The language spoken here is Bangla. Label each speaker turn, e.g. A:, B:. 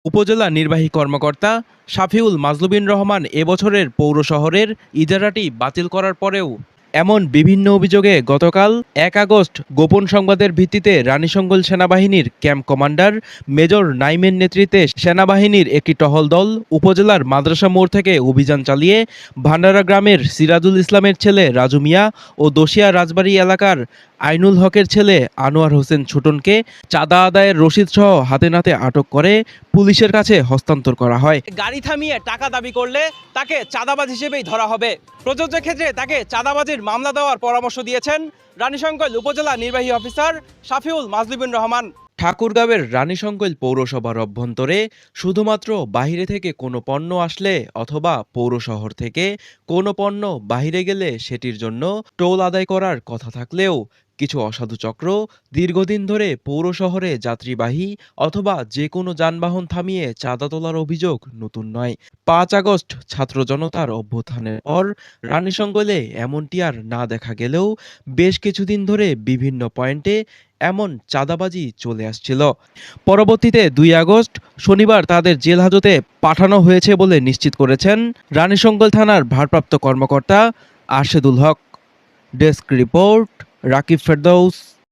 A: উপজেলা নির্বাহী কর্মকর্তা শাফিউল মাজলুবিন রহমান এবছরের পৌর শহরের ইজারাটি বাতিল করার পরেও এমন বিভিন্ন অভিযোগে গতকাল ১ আগস্ট গোপন সংবাদের ভিত্তিতে রানীশঙ্গল সেনাবাহিনীর ক্যাম্প কমান্ডার মেজর নাইমের নেতৃত্বে সেনাবাহিনীর একটি টহল দল উপজেলার মাদ্রাসা মোড় থেকে অভিযান চালিয়ে ভান্ডারা গ্রামের সিরাজুল ইসলামের ছেলে রাজু মিয়া ও দোষিয়া রাজবাড়ী এলাকার আইনুল হকের ছেলে আনোয়ার হোসেন ছোটনকে চাঁদা আদায়ের রসিদ সহ হাতে নাতে আটক করে পুলিশের কাছে হস্তান্তর করা হয়। গাড়ি থামিয়ে টাকা দাবি করলে তাকে চাঁদাবাজ হিসেবেই ধরা হবে। প্রযোজ্য ক্ষেত্রে তাকে চাঁদাবাজির মামলা দেওয়ার পরামর্শ দিয়েছেন রানীশঙ্কল উপজেলা নির্বাহী অফিসার শাফিউল মাজলুবিন রহমান। ঠাকুরগাঁওয়ের রানীশঙ্কল পৌরসভার অভ্যন্তরে শুধুমাত্র বাহিরে থেকে কোনো পণ্য আসলে অথবা পৌর শহর থেকে কোনো পণ্য বাহিরে গেলে সেটির জন্য টোল আদায় করার কথা থাকলেও কিছু অসাধু চক্র দীর্ঘদিন ধরে পৌর শহরে যাত্রীবাহী অথবা যে কোনো যানবাহন থামিয়ে চাঁদা তোলার অভিযোগ নতুন নয়। ৫ আগস্ট ছাত্র জনতার অভ্যুত্থানের পর রানীশঙ্কলে এমনটি আর না দেখা গেলেও বেশ কিছুদিন ধরে বিভিন্ন পয়েন্টে এমন চাঁদাবাজি চলে আসছিল। পরবর্তীতে ২ আগস্ট শনিবার তাদের জেল হাজতে পাঠানো হয়েছে বলে নিশ্চিত করেছেন রানীশঙ্কল থানার ভারপ্রাপ্ত কর্মকর্তা আরশেদুল হক। Desk report, Rakib Ferdous.